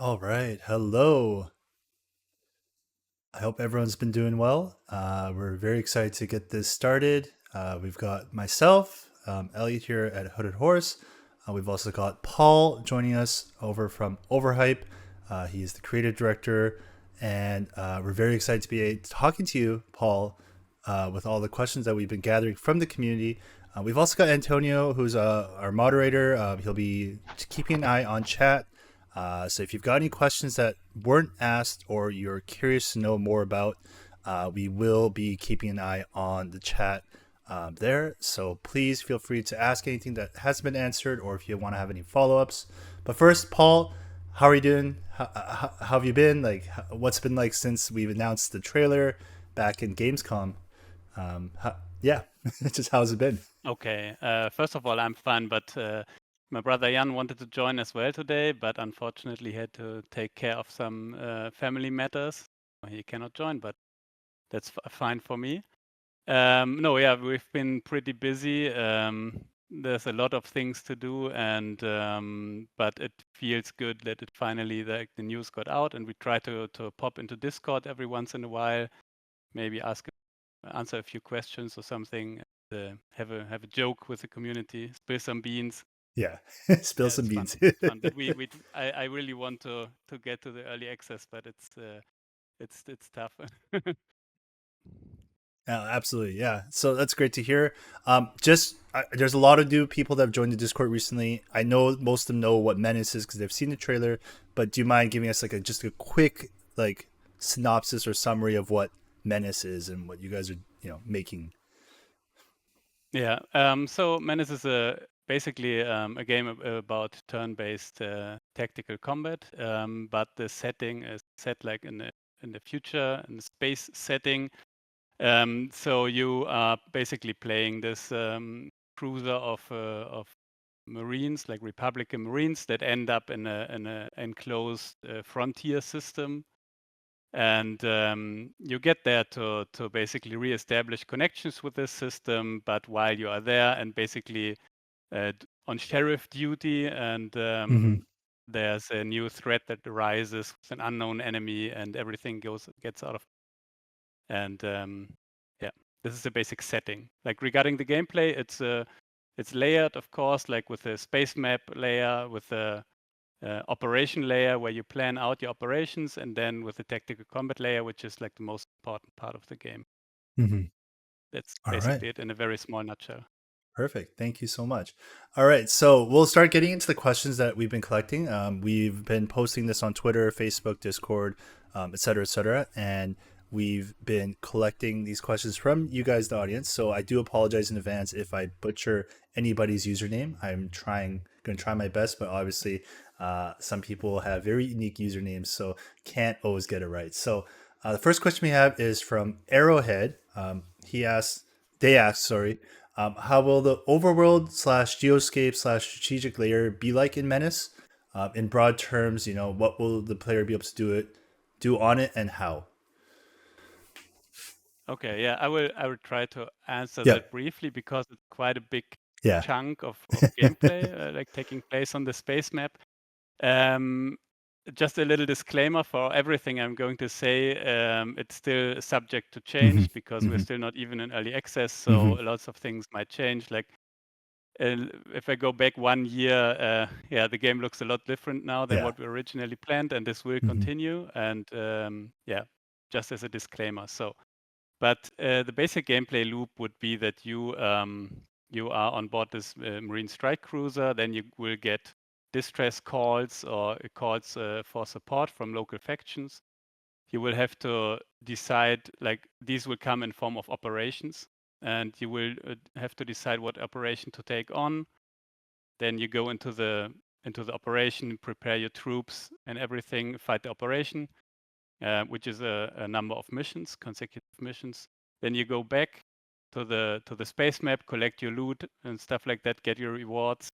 All right. Hello. I hope everyone's been doing well. We're very excited to get this started. We've got myself, Elliot here at Hooded Horse. We've also got Paul joining us over from Overhype. He is the creative director, and we're very excited to be talking to you, Paul, with all the questions that we've been gathering from the community. We've also got Antonio, who's our moderator. He'll be keeping an eye on chat. So if you've got any questions that weren't asked or you're curious to know more about, we will be keeping an eye on the chat there. So please feel free to ask anything that hasn't been answered or if you want to have any follow-ups. But first, Paul, how are you doing? How have you been? What's been like since we've announced the trailer back in Gamescom? Yeah, just how's it been? Okay. First of all, I'm fine, but my brother Jan wanted to join as well today, but unfortunately he had to take care of some family matters. He cannot join, but that's fine for me. No, yeah, we've been pretty busy. There's a lot of things to do, and but it feels good that it finally the news got out, and we try to pop into Discord every once in a while, maybe answer a few questions or something. Have a joke with the community, spill some beans. Yeah, spill Yeah, some it's fun. beans. It's fun. But I really want to get to the early access, but it's tough. Absolutely, yeah. So that's great to hear. There's a lot of new people that have joined the Discord recently. I know most of them know what Menace is because they've seen the trailer. But do you mind giving us just a quick synopsis or summary of what Menace is and what you guys are making? Yeah. So Menace is basically a game about turn-based tactical combat, but the setting is set like in the future, in the space setting. So you are basically playing this cruiser of Marines, like Republican Marines, that end up in a enclosed frontier system, and you get there to basically reestablish connections with this system. But while you are there and basically on sheriff duty, and Mm-hmm. there's a new threat that arises with an unknown enemy, and everything gets out of and yeah, this is the basic setting. Like regarding the gameplay, it's layered, of course, like with a space map layer, with a operation layer where you plan out your operations, and then with the tactical combat layer, which is like the most important part of the game. Mm-hmm. That's All right. basically it in a very small nutshell. Perfect. Thank you so much. All right. So we'll start getting into the questions that we've been collecting. We've been posting this on Twitter, Facebook, Discord, et cetera, et cetera. And we've been collecting these questions from you guys, the audience. So I do apologize in advance if I butcher anybody's username. Going to try my best, but obviously some people have very unique usernames, so can't always get it right. So the first question we have is from Arrowhead. They asked, sorry, how will the overworld slash geoscape slash strategic layer be like in Menace? In broad terms, what will the player be able to do on it, and how? Okay, yeah, I will try to answer Yeah, that briefly because it's quite a big yeah. chunk of gameplay, like taking place on the space map. Um, just a little disclaimer for everything I'm going to say. It's still subject to Hmm. change because we're Hmm. still not even in early access, so Hmm. lots of things might change. Like if I go back 1 year, yeah, the game looks a lot different now than Yeah. what we originally planned, and this will Hmm. continue. And yeah, just as a disclaimer. So, but the basic gameplay loop would be that you are on board this Marine strike cruiser, then you will get distress calls or calls for support from local factions. You will have to decide, like these will come in form of operations, and you will have to decide what operation to take on. Then you go into the operation, prepare your troops and everything, fight the operation, which is a number of missions, consecutive missions. Then you go back to the space map, collect your loot and stuff like that, get your rewards,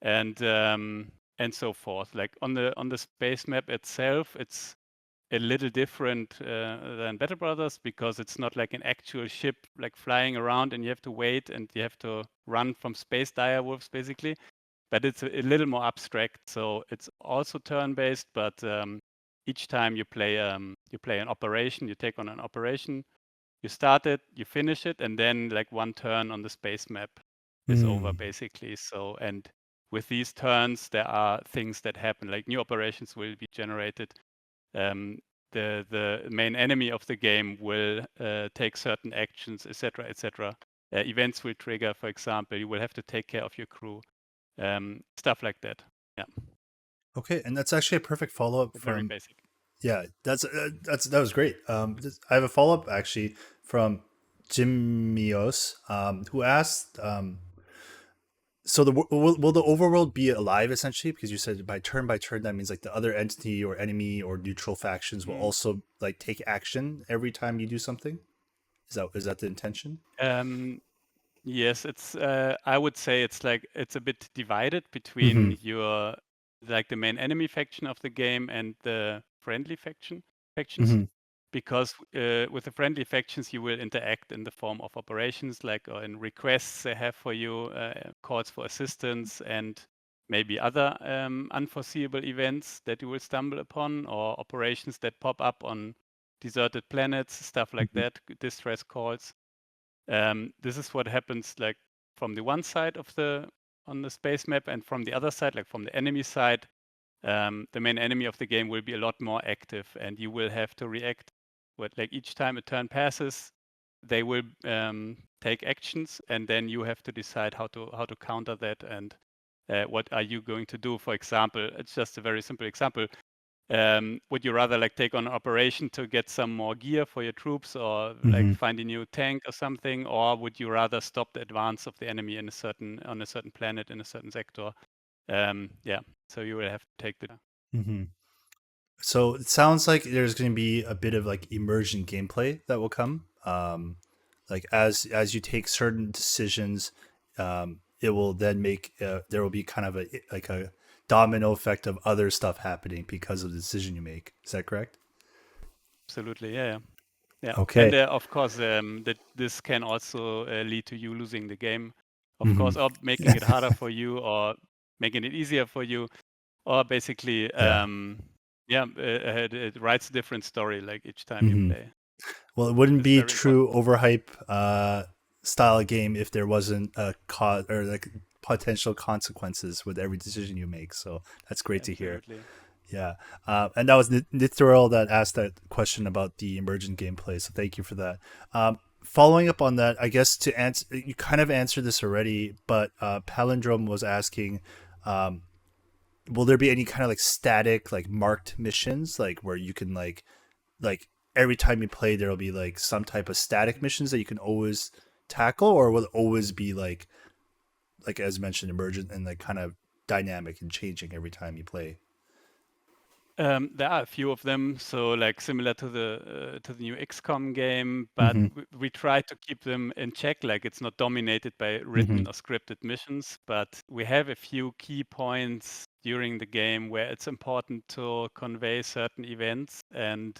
and so forth. Like on the space map itself, it's a little different than Battle Brothers because it's not like an actual ship like flying around and you have to wait and you have to run from space direwolves basically. but it's a little more abstract. So it's also turn-based, but each time you play an operation, you take on an operation, you start it, you finish it, and then like one turn on the space map is over basically. So, and with these turns, there are things that happen, like new operations will be generated. The main enemy of the game will take certain actions, etc., etc. Events will trigger, for example. You will have to take care of your crew, stuff like that. Yeah. Okay, and that's actually a perfect follow up Very from. basic. Yeah, that was great. I have a follow up actually from Jim Mios, who asked. So will the overworld be alive essentially? Because you said by turn, that means like the other entity or enemy or neutral factions will Mm. also like take action every time you do something. Is that the intention? Yes, it's. I would say it's like it's a bit divided Mm-hmm. between your like the main enemy faction of the game and the friendly factions, Mm-hmm. because with the friendly factions you will interact in the form of operations, like or in requests they have for you, calls for assistance, and maybe other unforeseeable events that you will stumble upon, or operations that pop up on deserted planets, stuff like Mm-hmm. that, distress calls. This is what happens like from the one side of the on the space map, and from the other side, like from the enemy side, the main enemy of the game will be a lot more active, and you will have to react. What like each time a turn passes, they will take actions, and then you have to decide how to counter that, and what are you going to do. For example, it's just a very simple example. Would you rather like take on an operation to get some more gear for your troops, or like Mm-hmm. find a new tank or something, or would you rather stop the advance of the enemy in on a certain planet in a certain sector? Yeah, so you will have to take the. Mm-hmm. So it sounds like there's going to be a bit of like immersion gameplay that will come. Like as you take certain decisions, it will then make there will be kind of a domino effect of other stuff happening because of the decision you make. Is that correct? Absolutely, yeah, yeah. Yeah, and Okay. of course, that this can also lead to you losing the game, of Mm-hmm. course, or making it harder for you, or making it easier for you, or basically, Yeah. yeah, it writes a different story like each time you Mm-hmm. play. Well, it wouldn't It's be very true important. overhype style game if there wasn't a cause or like potential consequences with every decision you make. So that's great to hear. Absolutely. Yeah, and that was Nithurl that asked that question about the emergent gameplay. So thank you for that. Following up on that, I guess to answer, you kind of answered this already, but Palindrome was asking, um, will there be any kind of like static, like marked missions, like where you can like every time you play, there'll be like some type of static missions that you can always tackle, or will it always be like as mentioned, emergent and like kind of dynamic and changing every time you play? There are a few of them, so like similar to the new XCOM game, but Mm-hmm. we try to keep them in check. Like it's not dominated by Mm-hmm. written or scripted missions, but we have a few key points during the game where it's important to convey certain events, and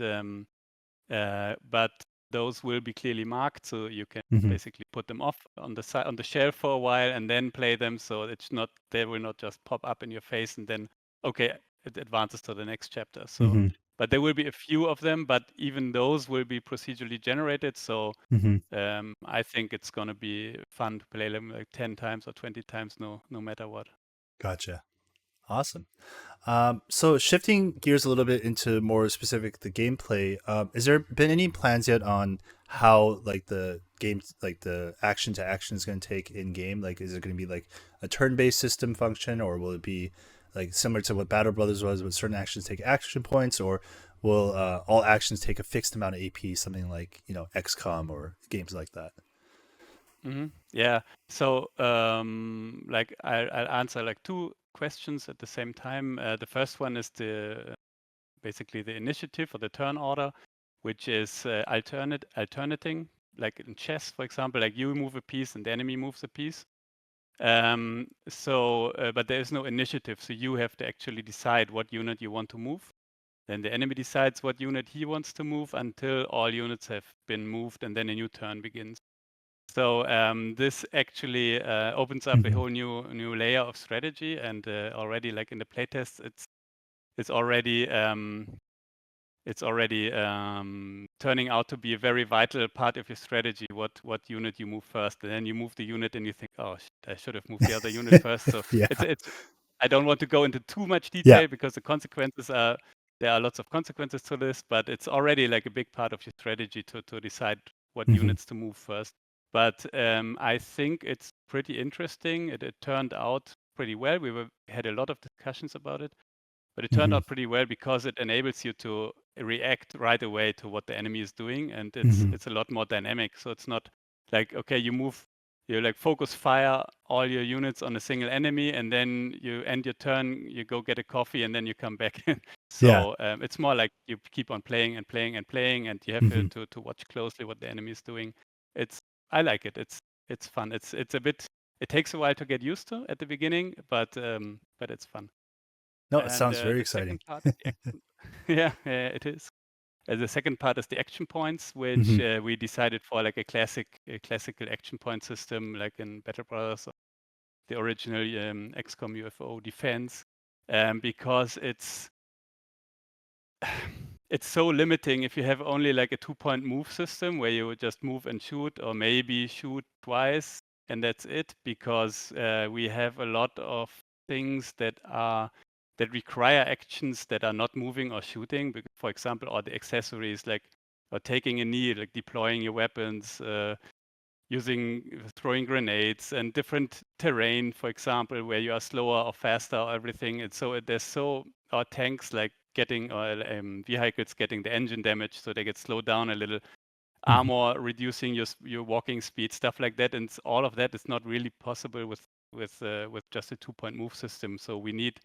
but those will be clearly marked, so you can Mm-hmm. basically put them off on the side on the shelf for a while and then play them. So it's not they will not just pop up in your face and then okay, it advances to the next chapter. So, Mm-hmm. but there will be a few of them, but even those will be procedurally generated. So Mm-hmm. I think it's gonna be fun to play them like 10 times or 20 times, no matter what. Gotcha. Awesome. So shifting gears a little bit into more specific the gameplay, is there been any plans yet on how like the game, like the action to action is going to take in game? Like, is it going to be like a turn-based system function, or will it be like similar to what Battle Brothers was, with certain actions take action points, or will all actions take a fixed amount of AP, something like XCOM or games like that? Yeah. So, like I'll answer like two questions at the same time. The first one is the basically the initiative or the turn order, which is alternating, like in chess, for example, like you move a piece and the enemy moves a piece. But there is no initiative, so you have to actually decide what unit you want to move. Then the enemy decides what unit he wants to move until all units have been moved, and then a new turn begins. So this actually opens up a whole new layer of strategy, and already like in the playtests, it's already turning out to be a very vital part of your strategy. What unit you move first, and then you move the unit, and you think, oh, I should have moved the other unit first. So Yeah. it's. I don't want to go into too much Yeah. detail because the consequences are there are lots of consequences to this, but it's already like a big part of your strategy to decide what units to move first. But I think it's pretty interesting. It turned out pretty well. Had a lot of discussions about it. But it turned out pretty well because it enables you to react right away to what the enemy is doing, and it's a lot more dynamic. So it's not like, okay, you like focus fire all your units on a single enemy, and then you end your turn, you go get a coffee, and then you come back. Yeah. So it's more like you keep on playing and playing and playing, and you have to watch closely what the enemy is doing. I like it. It's fun. It's a bit. It takes a while to get used to at the beginning, but it's fun. No, it And sounds very the exciting. second part is the action. Yeah, it is. The second part is the action points, which Mhm. we decided for like a classical action point system, like in Battle Brothers, or the original XCOM UFO Defense, because it's so limiting if you have only like a 2-point move system where you just move and shoot, or maybe shoot twice, and that's it. Because we have a lot of things that require actions that are not moving or shooting. For example, all the accessories like or taking a knee, like deploying your weapons, throwing grenades, and different terrain, for example, where you are slower or faster or everything. And so our tanks like getting or vehicles getting the engine damage, so they get slowed down a little. Armor reducing your walking speed, stuff like that, and all of that is not really possible with just a 2-point move system. So we need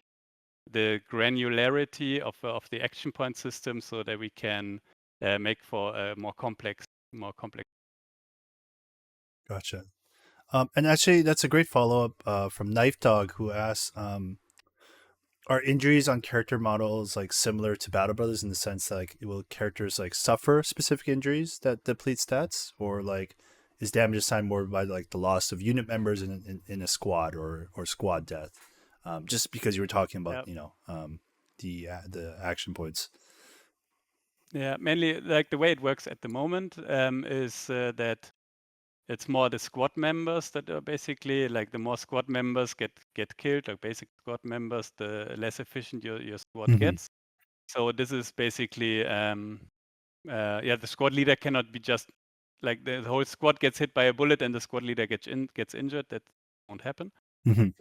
the granularity of the action point system so that we can make for a more complex. Gotcha. And actually, that's a great follow up from Knife Dog, who asks, are injuries on character models like similar to Battle Brothers in the sense that like will characters like suffer specific injuries that deplete stats, or like is damage assigned more by like the loss of unit members in a squad or squad death? Just because you were talking about the action points. Yeah, mainly like the way it works at the moment is that it's more the squad members that are basically like the more squad members get killed, like basic squad members, the less efficient your squad gets. So this is basically the squad leader cannot be just like the whole squad gets hit by a bullet and the squad leader gets injured. That won't happen. If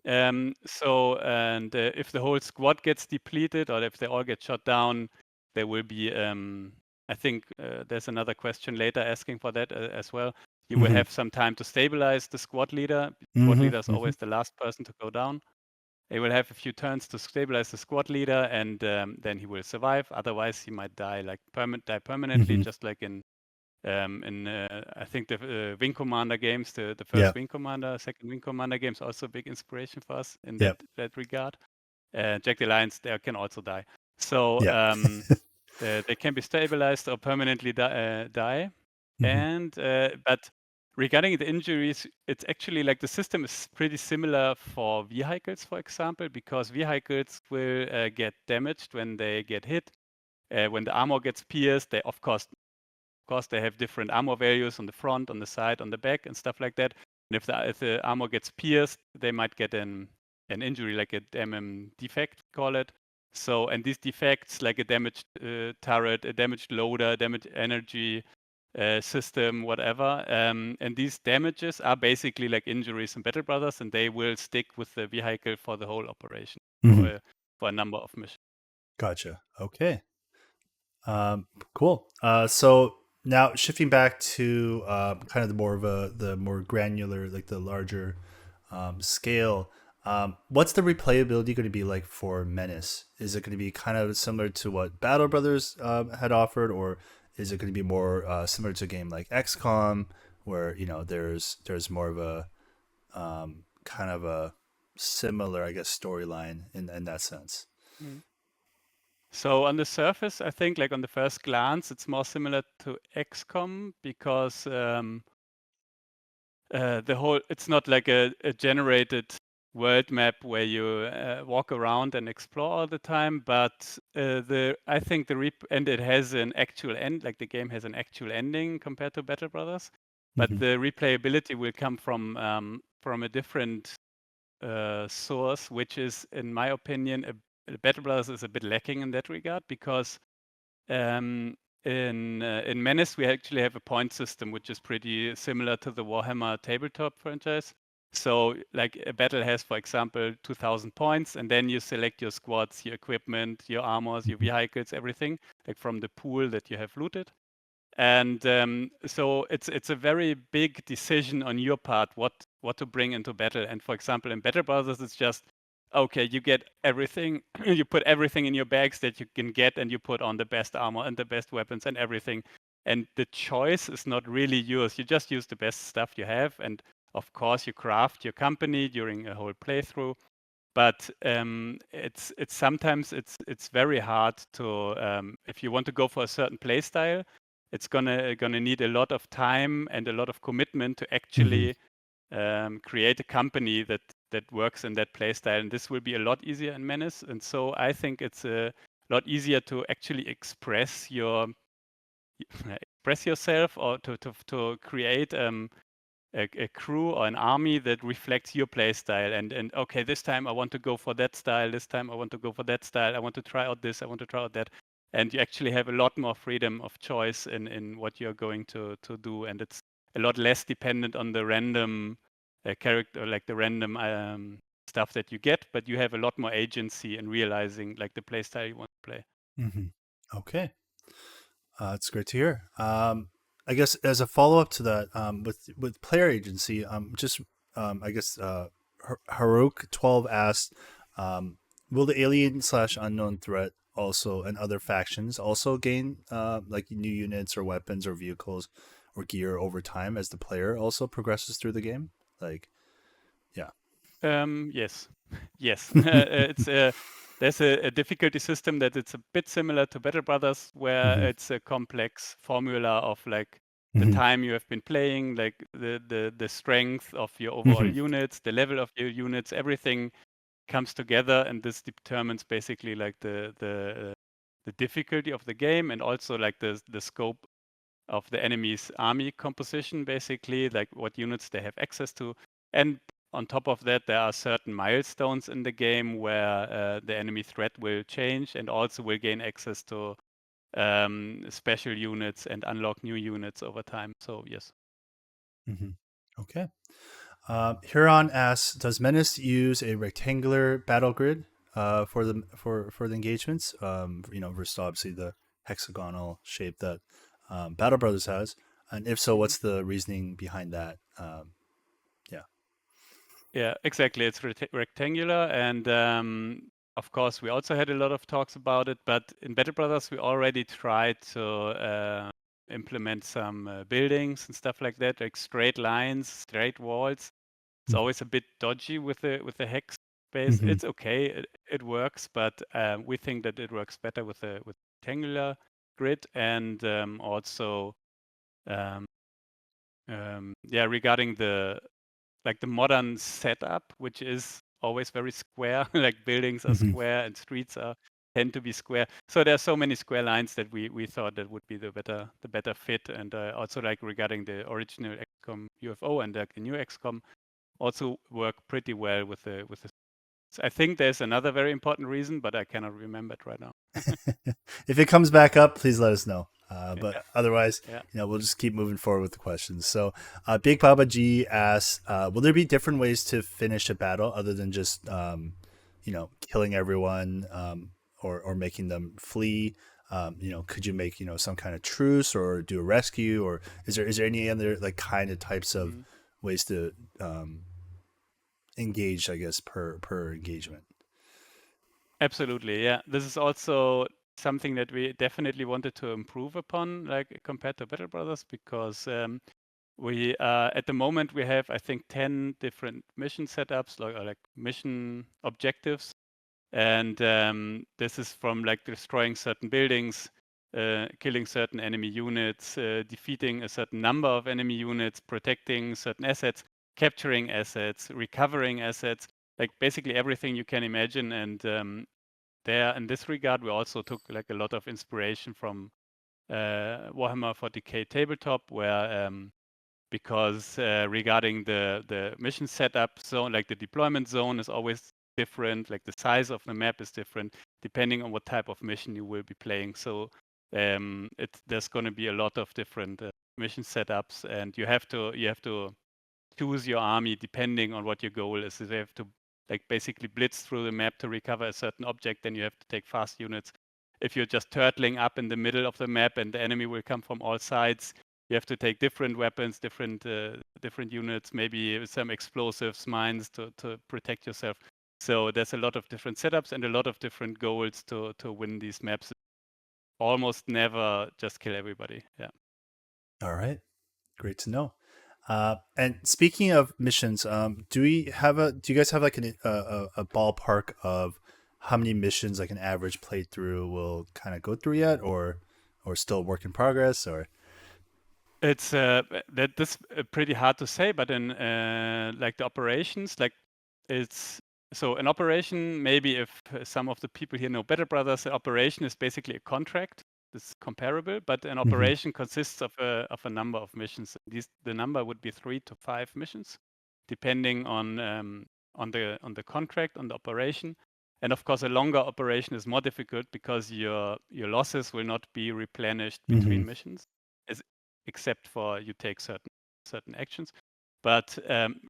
the whole squad gets depleted or if they all get shot down, there will be. I think there's another question later asking for that as well. You will have some time to stabilize the squad leader. Squad leader is always the last person to go down. He will have a few turns to stabilize the squad leader, and then he will survive. Otherwise, he might die die permanently, just like in I think the Wing Commander games, the Yeah. first Wing Commander, second Wing Commander games, also a big inspiration for us in Yeah. that regard. Jack the Lions, they can also die. So Yeah. they can be stabilized or permanently die. And but regarding the injuries, it's actually like the system is pretty similar for vehicles, for example, because vehicles will get damaged when they get hit. When the armor gets pierced, they of course they have different armor values on the front, on the side, on the back, and stuff like that. And if the armor gets pierced, they might get an injury, like a defect, call it. So, and these defects, like a damaged turret, a damaged loader, damaged energy system, whatever, and these damages are basically like injuries in Battle Brothers, and they will stick with the vehicle for the whole operation for a number of missions. Gotcha. Okay. Cool. So now shifting back to kind of the more granular, like the larger scale. What's the replayability going to be like for Menace? Is it going to be kind of similar to what Battle Brothers had offered, or is it going to be more similar to a game like XCOM, where there's more of a kind of a similar, I guess, storyline in that sense? Mm. So on the surface, I think like on the first glance, it's more similar to XCOM because it's not like a generated world map where you walk around and explore all the time, but I think and it has an actual end, like the game has an actual ending compared to Battle Brothers, but Hmm. the replayability will come from a different source, which is, in my opinion, Battle Brothers is a bit lacking in that regard because um, in Menace we actually have a point system which is pretty similar to the Warhammer tabletop franchise. So like a battle has, for example, 2,000 points, and then you select your squads, your equipment, your armors, your Hmm. vehicles, everything like from the pool that you have looted. And so it's a very big decision on your part what to bring into battle. And for example, in Battle Brothers, it's just okay. You get everything. You put everything in your bags that you can get, and you put on the best armor and the best weapons and everything. And the choice is not really yours. You just use the best stuff you have, and of course, you craft your company during a whole playthrough. But it's sometimes it's very hard to if you want to go for a certain play style, it's gonna need a lot of time and a lot of commitment to Hmm. actually create a company that works in that play style, and this will be a lot easier in Menace. And so I think it's a lot easier to actually express yourself, or to create a crew or an army that reflects your play style. And okay, this time I want to go for that style. This time I want to go for that style. I want to try out this. I want to try out that. And you actually have a lot more freedom of choice in what you're going to do, and it's a lot less dependent on the random character, like the random stuff that you get. But you have a lot more agency in realizing like the play style you want to play. Hmm. Okay. It's great to hear. I guess as a follow up to that, with player agency, just I guess Harouk 12 asked, will the alien slash unknown threat also and other factions also gain like new units or weapons or vehicles or gear over time as the player also progresses through the game? Like, yeah. Yes, yes. It's there's a difficulty system that it's a bit similar to Battle Brothers, where Hmm. it's a complex formula of like the Hmm. time you have been playing, like the strength of your overall Hmm. units, the level of your units, everything comes together, and this determines basically like the difficulty of the game, and also like the scope of the enemy's army composition, basically, like what units they have access to. And on top of that, there are certain milestones in the game where the enemy threat will change and also will gain access to special units and unlock new units over time. So, yes. Hmm. Okay. Huron asks, "Does Menace use a rectangular battle grid for the engagements? Versus obviously the hexagonal shape that Battle Brothers has, and if so, Mhm. what's the reasoning behind that?" Yeah. Yeah, exactly. It's rectangular, and of course, we also had a lot of talks about it. But in Battle Brothers, we already tried to implement some buildings and stuff like that, like straight lines, straight walls. It's always a bit dodgy with the hex space. Mm-hmm. It's okay, it works, but we think that it works better with rectangular grid, and also um, yeah, regarding the modern setup, which is always very square, like buildings are Mm-hmm. square and streets tend to be square. So there are so many square lines that we thought that would be the better fit. And also like regarding the original XCOM UFO and like the new XCOM also work pretty well with the. I think there's another very important reason, but I cannot remember it right now. If it comes back up, please let us know. But Yeah, otherwise, yeah. we'll just keep moving forward with the questions. So, Big Baba G asks, "Will there be different ways to finish a battle other than just, killing everyone or making them flee? Could you make some kind of truce or do a rescue, or is there any other like kind of types of Mhm. ways to engage? I guess per engagement." Absolutely, yeah. This is also something that we definitely wanted to improve upon, like compared to Battle Brothers, because we at the moment we have, I think, 10 different mission setups, like mission objectives, and this is from like destroying certain buildings, killing certain enemy units, defeating a certain number of enemy units, protecting certain assets. capturing assets, recovering assets, like basically everything you can imagine. And there, in this regard, we also took like a lot of inspiration from Warhammer 40k tabletop, where because regarding the mission setup zone, like the deployment zone is always different, like the size of the map is different depending on what type of mission you will be playing. So there's going to be a lot of different mission setups, and you have to choose your army depending on what your goal is. If you have to like basically blitz through the map to recover a certain object, then you have to take fast units. If you're just turtling up in the middle of the map and the enemy will come from all sides, you have to take different weapons, different units, maybe some explosives, mines to protect yourself. So there's a lot of different setups and a lot of different goals to win these maps. Almost never just kill everybody. Yeah. All right, great to know. And speaking of missions, do you guys have like a ballpark of how many missions like an average playthrough will kind of go through yet, or still work in progress, or? It's this pretty hard to say, but in like the operations, like it's so an operation. Maybe if some of the people here know better, brothers, an operation is basically a contract. It's comparable, but an Mm-hmm. operation consists of a number of missions. The number would be 3 to 5 missions, depending on the contract, on the operation. And of course, a longer operation is more difficult because your losses will not be replenished Mm-hmm. between missions, except for you take certain actions. But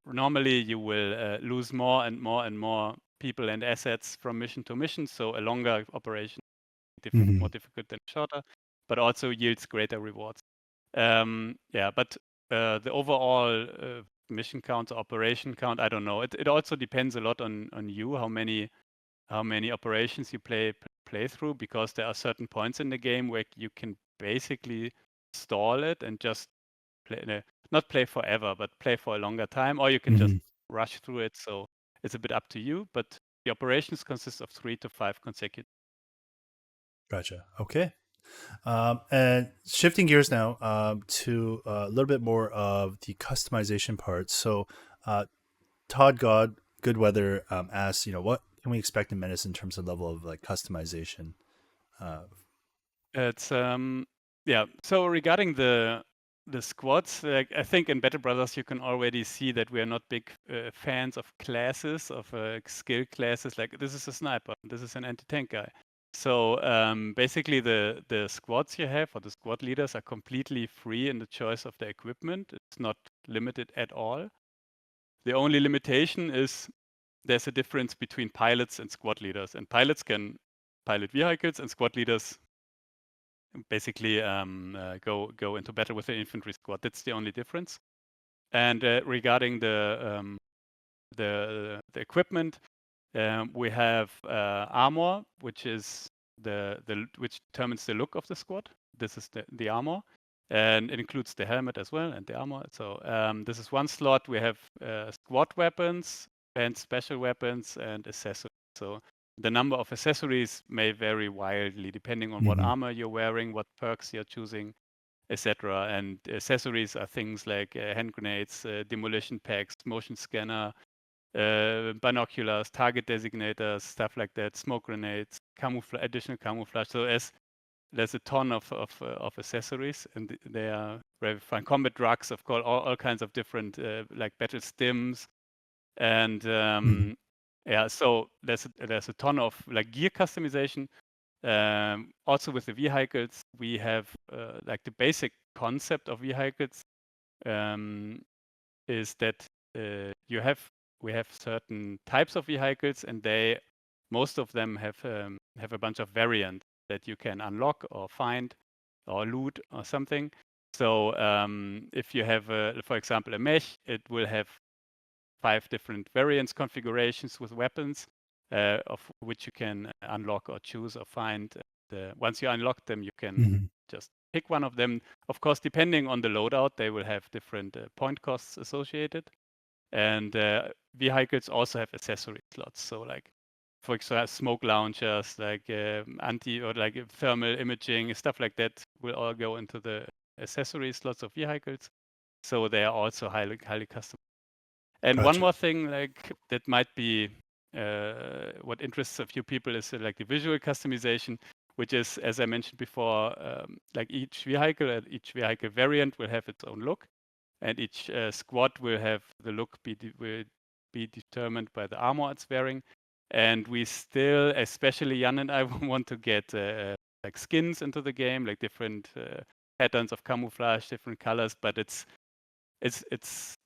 normally you will lose more and more and more people and assets from mission to mission. So a longer operation Mm-hmm. more difficult than shorter, but also yields greater rewards. Yeah, but the overall mission count, operation count, I don't know. It also depends a lot on you, how many operations you play through, because there are certain points in the game where you can basically stall it and just play, not play forever, but play for a longer time, or you can just Mm-hmm. rush through it. So it's a bit up to you, but the operations consist of 3 to 5 consecutive. Gotcha. Okay. And shifting gears now to a little bit more of the customization part. So, Todd God Good Weather asks, what can we expect in Menace in terms of level of like customization? It's yeah. So regarding the squads, like I think in Battle Brothers you can already see that we are not big fans of classes, of skill classes. Like this is a sniper, this is an anti-tank guy. So basically the squads you have or the squad leaders are completely free in the choice of the equipment. It's not limited at all. The only limitation is there's a difference between pilots and squad leaders, and pilots can pilot vehicles, and squad leaders basically go into battle with the infantry squad. That's the only difference. And regarding the equipment, we have armor, which is which determines the look of the squad. This is the armor, and it includes the helmet as well and the armor. So this is one slot. We have squad weapons and special weapons and accessories. So the number of accessories may vary wildly depending on what Mm-hmm. armor you're wearing, what perks you're choosing, etc. And accessories are things like hand grenades, demolition packs, motion scanner, binoculars, target designators, stuff like that, smoke grenades, additional camouflage. So there's a ton of accessories, and they are very fun. Combat drugs, of course, all kinds of different like battle stims, and Mm-hmm. yeah. So there's a ton of like gear customization. Also with the vehicles, we have like the basic concept of vehicles is that we have certain types of vehicles, and most of them have a bunch of variants that you can unlock or find or loot or something. So if you have, for example, a Mech, it will have 5 different variants configurations with weapons, of which you can unlock or choose or find. Once you unlock them, you can Mm-hmm. just pick one of them. Of course, depending on the loadout, they will have different point costs associated. And vehicles also have accessory slots. So like, for example, smoke launchers, like anti or like thermal imaging, stuff like that will all go into the accessory slots of vehicles. So they are also highly custom. And one Gotcha. more thing, like that might be what interests a few people is like the visual customization, which is, as I mentioned before, like each vehicle variant will have its own look, and each squad will have the look will be determined by the armor it's wearing. And we still, especially Jan and I, want to get like skins into the game, like different patterns of camouflage, different colors, but it's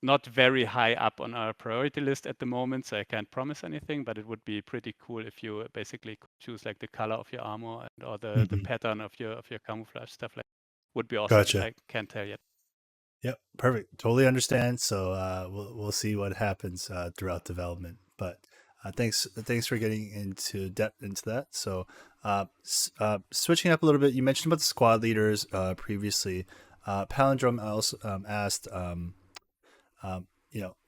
not very high up on our priority list at the moment, so I can't promise anything, but it would be pretty cool if you basically could choose like the color of your armor or the pattern of your camouflage, stuff like that. Would be awesome, but Gotcha. I can't tell yet. Yep, perfect. Totally understand. So we'll see what happens throughout development. But thanks for getting into depth into that. So switching up a little bit, you mentioned about the squad leaders previously. Palindrome also asked,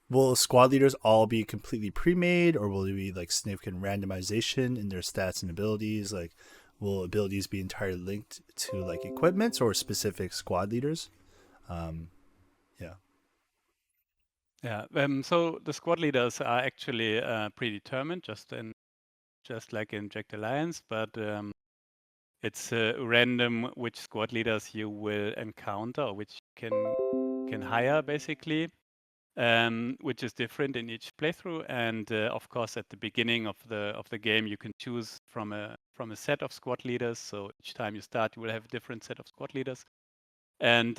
will squad leaders all be completely pre-made, or will there be like significant randomization in their stats and abilities? Like, will abilities be entirely linked to like equipments or specific squad leaders? Yeah. Yeah. So the squad leaders are actually predetermined, just like in Jacked Alliance, but it's random which squad leaders you will encounter, or which you can hire basically, which is different in each playthrough. And of course, at the beginning of the game, you can choose from a set of squad leaders. So each time you start, you will have a different set of squad leaders, and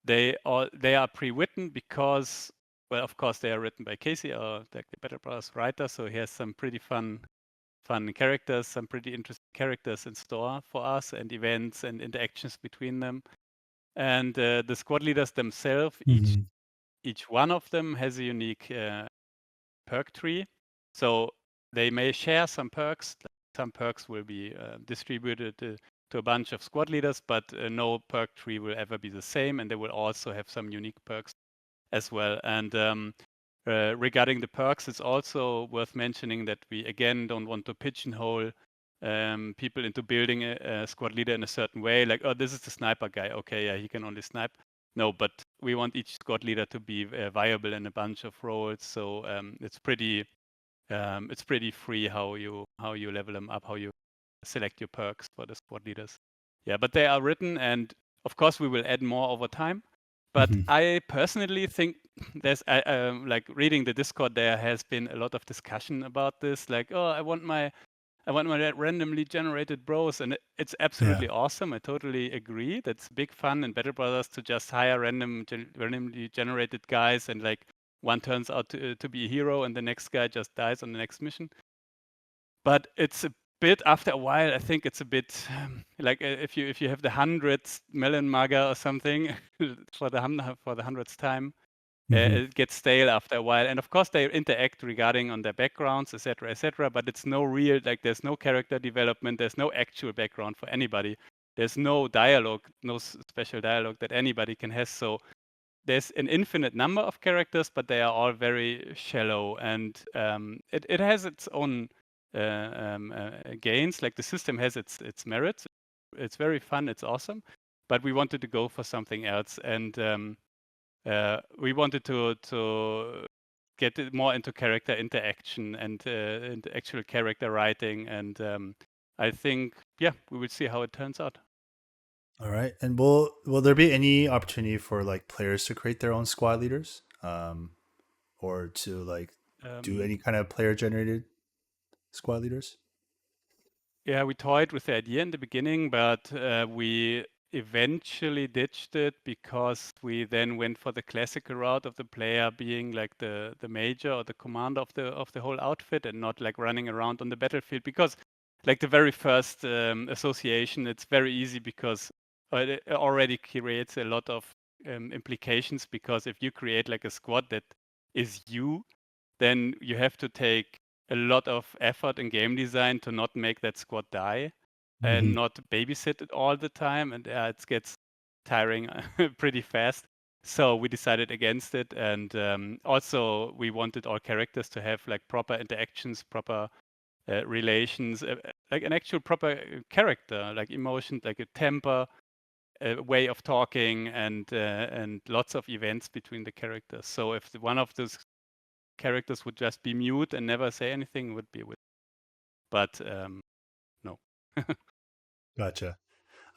they are pre-written because, well, of course, they are written by Casey, or like the Battle Brothers writer. So he has some pretty fun characters, some pretty interesting characters in store for us, and events and interactions between them. And the squad leaders themselves, each one of them has a unique perk tree. So they may share some perks. Some perks will be distributed to a bunch of squad leaders, but no perk tree will ever be the same, and they will also have some unique perks as well. And regarding the perks, it's also worth mentioning that we again don't want to pigeonhole people into building a squad leader in a certain way. Like, oh, this is the sniper guy. Okay, yeah, he can only snipe. No, but we want each squad leader to be viable in a bunch of roles. So it's pretty free how you level them up, how you select your perks for the squad leaders. Yeah, but they are written, and of course we will add more over time. But I personally think there's like reading the Discord, there has been a lot of discussion about this. Like, oh, I want my randomly generated bros, and it's absolutely awesome. I totally agree. That's big fun in Battle Brothers to just hire randomly generated guys, and like one turns out to be a hero, and the next guy just dies on the next mission. But it's a bit, after a while, I think it's a bit like if you have the 100th melon maga or something for the 100th time, it gets stale after a while. And of course, they interact regarding on their backgrounds, etc., etc. But it's no real, like, there's no character development. There's no actual background for anybody. There's no dialogue, no special dialogue that anybody can have. So there's an infinite number of characters, but they are all very shallow, and it has its own gains. Like, the system has its merits. It's very fun. It's awesome, but we wanted to go for something else, and we wanted to get it more into character interaction and into actual character writing, and I think, yeah, we will see how it turns out. All right. And will there be any opportunity for like players to create their own squad leaders, or to like do any kind of player generated squad leaders? Yeah, we toyed with the idea in the beginning, but we eventually ditched it because we then went for the classical route of the player being like the major or the commander of the whole outfit, and not like running around on the battlefield. Because like the very first association, it's very easy because it already creates a lot of implications. Because if you create like a squad that is you, then you have to take a lot of effort in game design to not make that squad die and not babysit it all the time, and it gets tiring pretty fast. So we decided against it, and also we wanted all characters to have like proper interactions, proper relations, like an actual proper character, like emotion, like a temper, a way of talking, and lots of events between the characters. So if one of those characters would just be mute and never say anything, would be with. But no. Gotcha.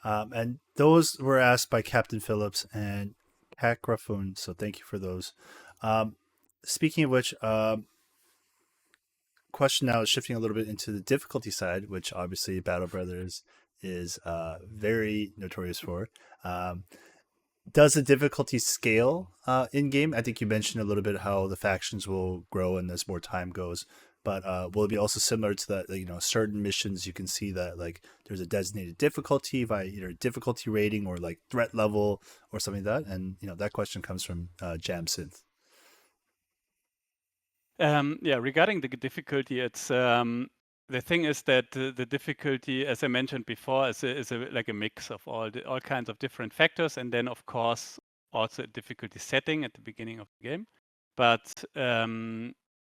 And those were asked by Captain Phillips and Cat Graffoon, so thank you for those. Speaking of which, question now is shifting a little bit into the difficulty side, which obviously Battle Brothers is very notorious for. Does the difficulty scale in game? I think you mentioned a little bit how the factions will grow and as more time goes. But will it be also similar to that? Like, certain missions you can see that like there's a designated difficulty by either difficulty rating or like threat level or something like that. And that question comes from Jam Synth. Yeah, regarding the difficulty, it's the thing is that the difficulty, as I mentioned before, is like a mix of all kinds of different factors, and then of course also a difficulty setting at the beginning of the game. But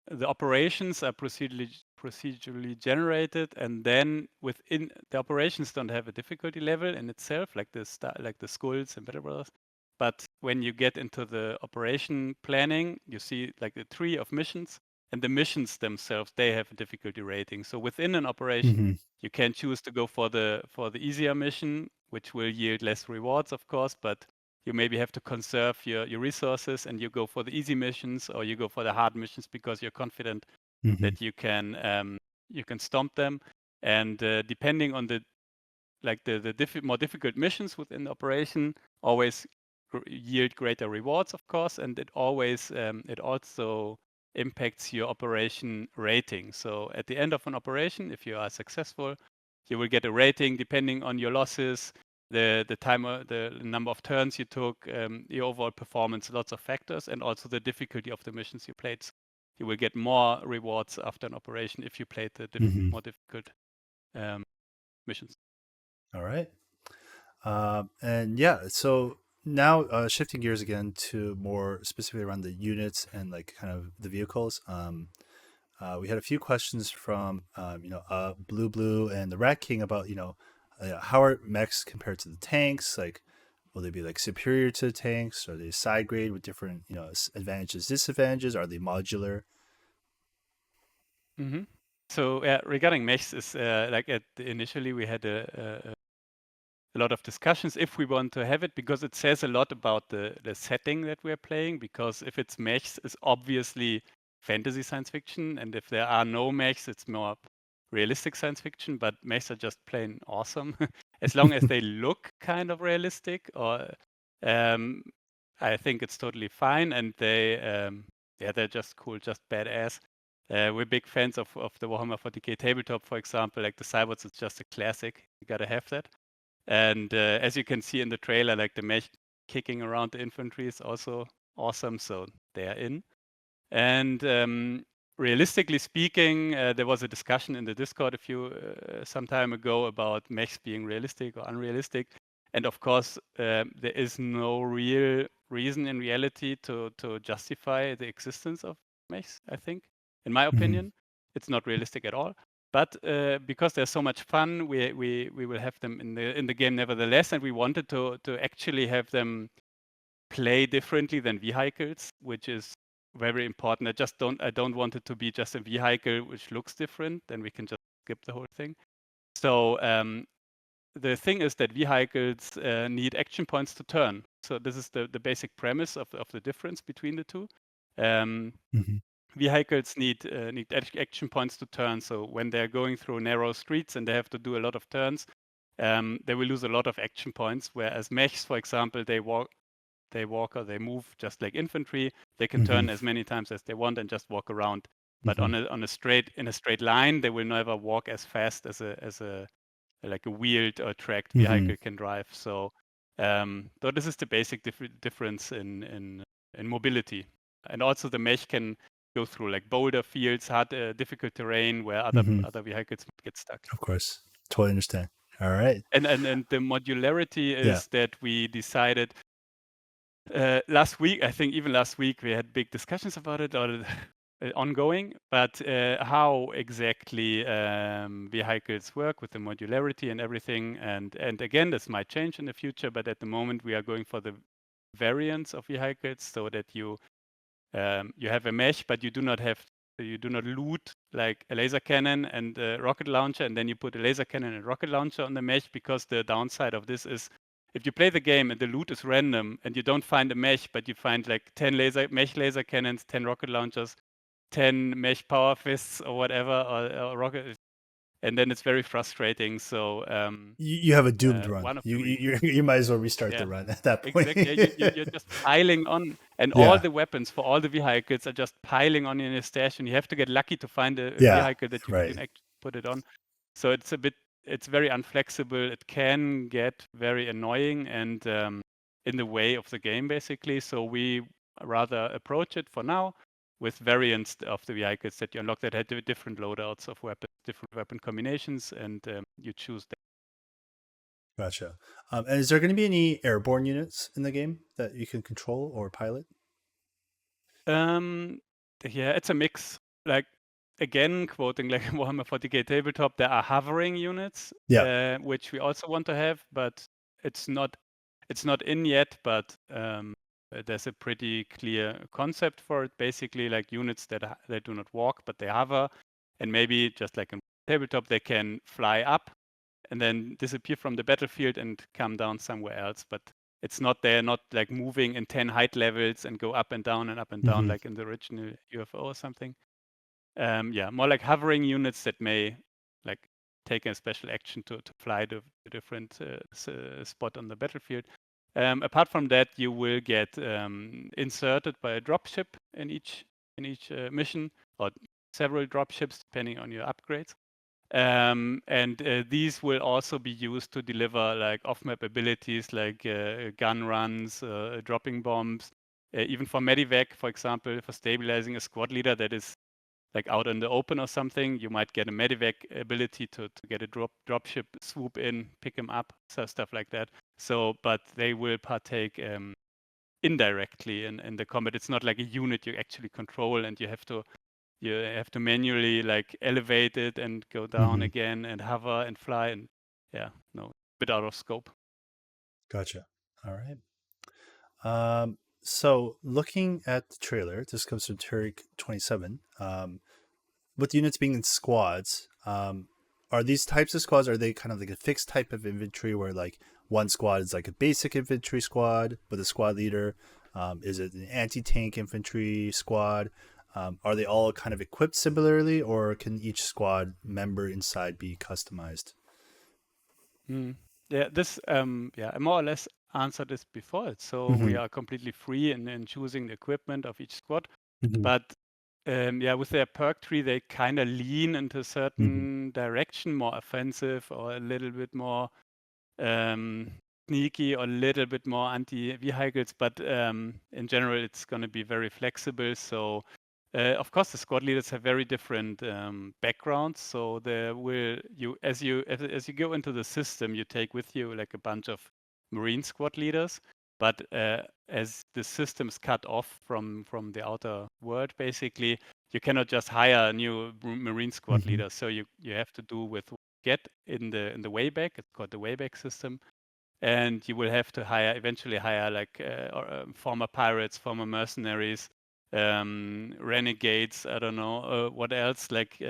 the operations are procedurally generated, and then within the operations don't have a difficulty level in itself, like the skulls and Battle Brothers. But when you get into the operation planning, you see like the tree of missions, and the missions themselves, they have a difficulty rating. So within an operation, Mm-hmm. you can choose to go for the easier mission, which will yield less rewards, of course, but you maybe have to conserve your resources and you go for the easy missions or you go for the hard missions because you're confident Mm-hmm. that you can stomp them. And depending on the more difficult missions within the operation, always yield greater rewards, of course, and it also impacts your operation rating. So at the end of an operation, if you are successful, you will get a rating depending on your losses, the number of turns you took, your overall performance, lots of factors, and also the difficulty of the missions you played. So you will get more rewards after an operation if you played the Mm-hmm. more difficult missions. All right. And yeah, so now shifting gears again to more specifically around the units and like kind of the vehicles. We had a few questions from Blue Blue and the Rat King about how are mechs compared to the tanks? Like, will they be like superior to the tanks? Are they side grade with different advantages, disadvantages? Are they modular? Mm-hmm. So regarding Mechs, is initially we had a lot of discussions if we want to have it because it says a lot about the setting that we're playing. Because if it's Mechs, it's obviously fantasy science fiction, and if there are no Mechs, it's more realistic science fiction. But Mechs are just plain awesome, as long as they look kind of realistic. Or I think it's totally fine, and they're just cool, just badass. We're big fans of the Warhammer 40k tabletop, for example. Like the Cyborgs, it's just a classic. You gotta have that. And as you can see in the trailer, like the mech kicking around the infantry is also awesome. So they're in. And realistically speaking, there was a discussion in the Discord some time ago about mechs being realistic or unrealistic. And of course, there is no real reason in reality to justify the existence of mechs, I think. In my Mm-hmm. opinion, it's not realistic at all. But because they're so much fun, we will have them in the game nevertheless. And we wanted to actually have them play differently than vehicles, which is very important. I don't want it to be just a vehicle which looks different. Then we can just skip the whole thing. So the thing is that vehicles need action points to turn. So this is the basic premise of the difference between the two. Mm-hmm. Vehicles need action points to turn. So when they're going through narrow streets and they have to do a lot of turns, they will lose a lot of action points. Whereas mechs, for example, they walk or they move just like infantry. They can Mm-hmm. turn as many times as they want and just walk around. But Mm-hmm. in a straight line, they will never walk as fast as a like a wheeled or tracked Mm-hmm. vehicle can drive. So this is the basic difference in mobility. And also the mech can go through like boulder fields, hard, difficult terrain where Mm-hmm. other vehicles might get stuck. Of course, totally understand. All right. And the modularity Yeah. is that we decided last week. I think even last week we had big discussions about it, or ongoing. But how exactly vehicles work with the modularity and everything, and again, this might change in the future. But at the moment, we are going for the variants of vehicles so that you you have a mesh, but you do not loot like a laser cannon and a rocket launcher, and then you put a laser cannon and rocket launcher on the mesh, because the downside of this is if you play the game and the loot is random and you don't find a mesh, but you find like 10 mesh laser cannons, 10 rocket launchers, 10 mesh power fists or whatever, or rocket, and then it's very frustrating. So You have a doomed run. one of the You might as well restart the yeah, run at that point. exactly. Yeah, you're just piling on, and all Yeah. the weapons for all the vehicles are just piling on in your stash, and you have to get lucky to find a Yeah. vehicle that you Right. can actually put it on. So it's very unflexible. It can get very annoying and in the way of the game, basically. So we rather approach it for now with variants of the vehicles that you unlock that had different loadouts of weapons, different weapon combinations, and you choose them. Gotcha. And is there going to be any airborne units in the game that you can control or pilot? Yeah, it's a mix. Like again, quoting like Warhammer 40k tabletop, there are hovering units, Yeah. which we also want to have, but it's not in yet. But there's a pretty clear concept for it. Basically, like units that do not walk, but they hover, and maybe just like in tabletop, they can fly up and then disappear from the battlefield and come down somewhere else. But it's not they're not like moving in 10 height levels and go up and down and up and down like in the original UFO or something. Yeah, more like hovering units that may like take a special action to fly to a different spot on the battlefield. Apart from that, you will get inserted by a dropship in each mission, or several dropships depending on your upgrades. And these will also be used to deliver like off-map abilities like gun runs, dropping bombs, even for medivac, for example, for stabilizing a squad leader that is like out in the open or something. You might get a medivac ability to get a dropship swoop in, pick him up, so stuff like that. So, but they will partake indirectly in the combat. It's not like a unit you actually control and you have to manually like elevate it and go down again and hover and fly, and yeah, no, a bit out of scope. Gotcha. All right. So looking at the trailer, this comes from Turek27. With units being in squads, are these types of squads, are they kind of like a fixed type of infantry where like one squad is like a basic infantry squad with a squad leader? Is it an anti-tank infantry squad? Are they all kind of equipped similarly, or can each squad member inside be customized? Yeah, this I more or less answered this before. So we are completely free in choosing the equipment of each squad, but yeah, with their perk tree, they kind of lean into a certain direction, more offensive or a little bit more sneaky or a little bit more anti-vehicles. But in general, it's going to be very flexible. So of course, the squad leaders have very different backgrounds. So there will as you go into the system, you take with you like a bunch of Marine squad leaders. But as the system is cut off from the outer world, basically, you cannot just hire new Marine squad leaders. So you have to do with get in the wayback. It's called the wayback system, and you will have to eventually hire like former pirates, former mercenaries, renegades. I don't know what else, like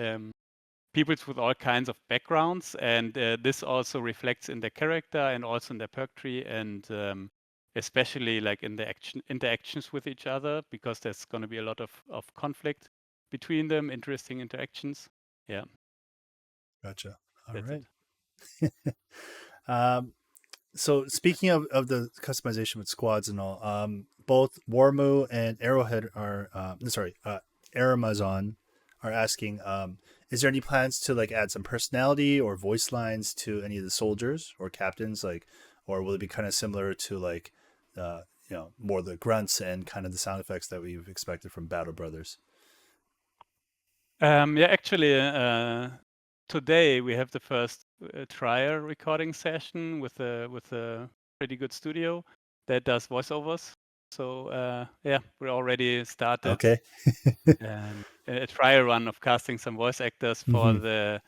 peoples with all kinds of backgrounds, and this also reflects in their character and also in their perk tree, and especially like in the interactions with each other, because there's going to be a lot of conflict between them, interesting interactions. Yeah. Gotcha. All That's right. it. So speaking of the customization with squads and all, both Warmu and Arrowhead are Aramazon are asking, is there any plans to like add some personality or voice lines to any of the soldiers or captains, like, or will it be kind of similar to like, more the grunts and kind of the sound effects that we've expected from Battle Brothers? Yeah, actually, today we have the first trial recording session with a pretty good studio that does voiceovers. So yeah, we already started Okay. a trial run of casting some voice actors for the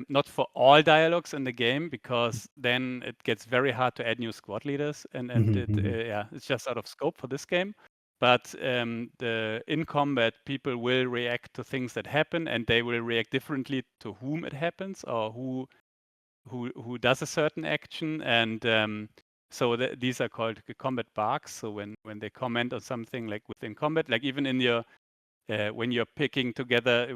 not for all dialogues in the game, because then it gets very hard to add new squad leaders, and it yeah, it's just out of scope for this game. but in combat, people will react to things that happen, and they will react differently to whom it happens or who does a certain action. And so these are called combat barks. So when they comment on something like within combat, like even in your when you're putting together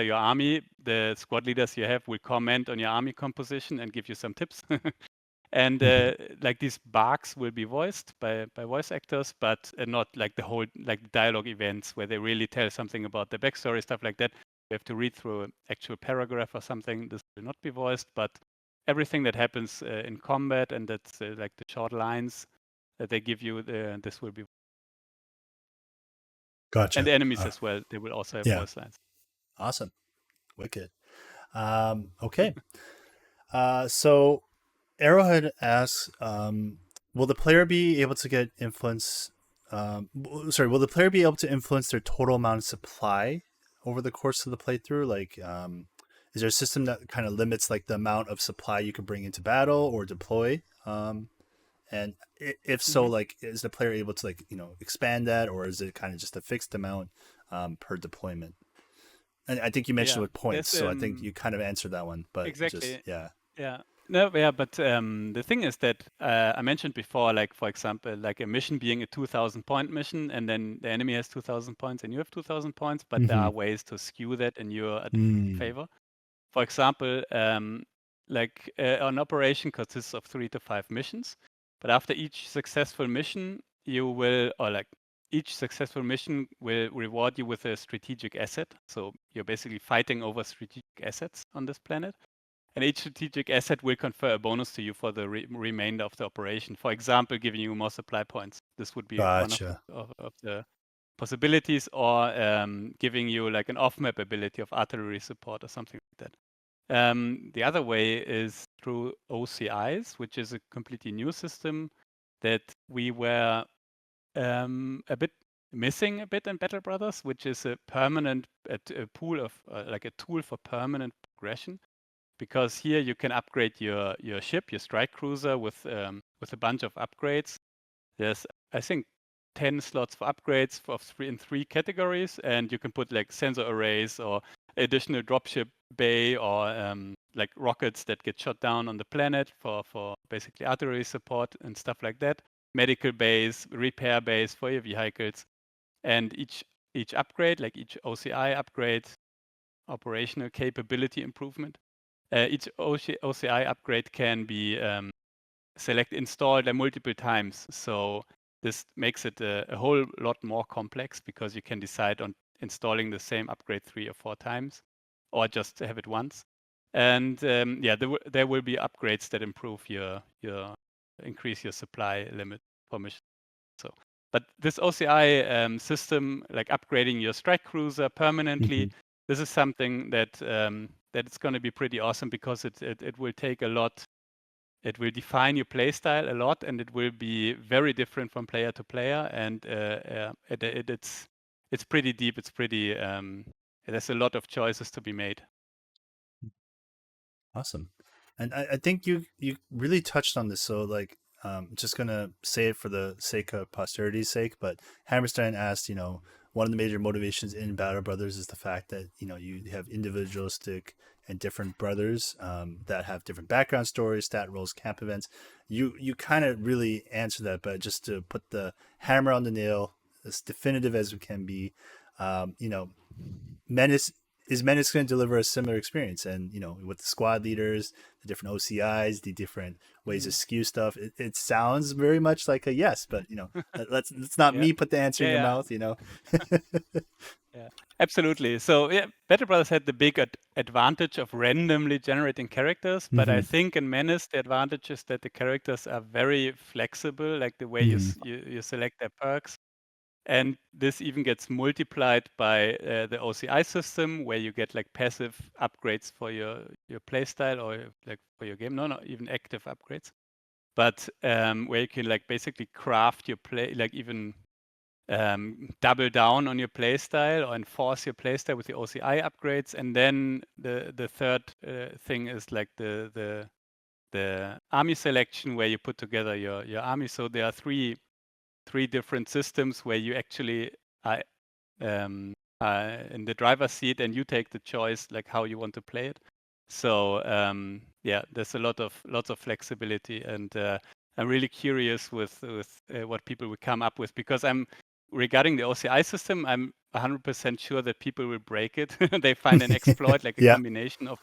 your army, the squad leaders you have will comment on your army composition and give you some tips. And like these barks will be voiced by voice actors, but not like the whole like dialogue events where they really tell something about the backstory, stuff like that. You have to read through an actual paragraph or something. This will not be voiced, but everything that happens in combat, and that's like the short lines that they give you, this will be. And Gotcha. the enemies as well, they will also have Yeah. voice lines. Awesome. Wicked. Okay. So Arrowhead asks, will the player be able to get influence? Will the player be able to influence their total amount of supply over the course of the playthrough? Like, is there a system that kind of limits like the amount of supply you can bring into battle or deploy? And if so, like, is the player able to like expand that, or is it kind of just a fixed amount per deployment? And I think you mentioned Yeah, with points, there's so I think you kind of answered that one. But just exactly. yeah. Yeah. No, yeah, but the thing is that I mentioned before, like for example, like a mission being a 2,000 point mission, and then the enemy has 2,000 points, and you have 2,000 points, but there Mm-hmm. are ways to skew that in your Mm. favor. For example, like an operation consists of 3 to 5 missions, but after each successful mission, each successful mission will reward you with a strategic asset. So you're basically fighting over strategic assets on this planet. And each strategic asset will confer a bonus to you for the remainder of the operation. For example, giving you more supply points. This would be one of Gotcha. the possibilities, or giving you like an off-map ability of artillery support or something like that. The other way is through OCIs, which is a completely new system that we were a bit missing a bit in Battle Brothers, which is a permanent a pool of like a tool for permanent progression. Because here you can upgrade your ship, your strike cruiser, with a bunch of upgrades. There's, I think, 10 slots for upgrades in 3 categories, and you can put like sensor arrays or additional dropship bay, or like rockets that get shot down on the planet for basically artillery support and stuff like that. Medical bays, repair bays for your vehicles, and each upgrade, like each OCI upgrade, operational capability improvement. Each OCI upgrade can be installed multiple times. So this makes it a whole lot more complex, because you can decide on installing the same upgrade 3 or 4 times, or just have it once. And yeah, there will be upgrades that improve increase your supply limit for mission. So, but this OCI system, like upgrading your strike cruiser permanently, Mm-hmm. this is something that that it's going to be pretty awesome, because it will take a lot. It will define your playstyle a lot, and it will be very different from player to player. And it's pretty deep. It's pretty there's a lot of choices to be made. Awesome. And I think you really touched on this. So like, just gonna say it for the sake of posterity's sake, but Hammerstein asked, one of the major motivations in Battle Brothers is the fact that you have individualistic and different brothers that have different background stories, stat rolls, camp events. You kind of really answer that, but just to put the hammer on the nail, as definitive as we can be, Menace Menace going to deliver a similar experience, and with the squad leaders, the different OCIs, the different ways to Mm. skew stuff, it sounds very much like a yes, but let's not Yeah, me put the answer in your yeah, mouth. yeah, absolutely. So yeah, Battle Brothers had the big advantage of randomly generating characters, but I Mm-hmm. think in Menace the advantage is that the characters are very flexible, like the way Mm-hmm. you select their perks. And this even gets multiplied by the OCI system, where you get like passive upgrades for your playstyle, or like for your game. No, even active upgrades. But where you can like basically craft your play, like even double down on your playstyle or enforce your playstyle with the OCI upgrades. And then the third thing is like the army selection, where you put together your army. So there are three 3 different systems where you actually are in the driver's seat and you take the choice like how you want to play it. So yeah, there's lots of flexibility, and I'm really curious with what people will come up with, because regarding the OCI system, I'm 100% sure that people will break it. They find an exploit, like a Yeah. combination of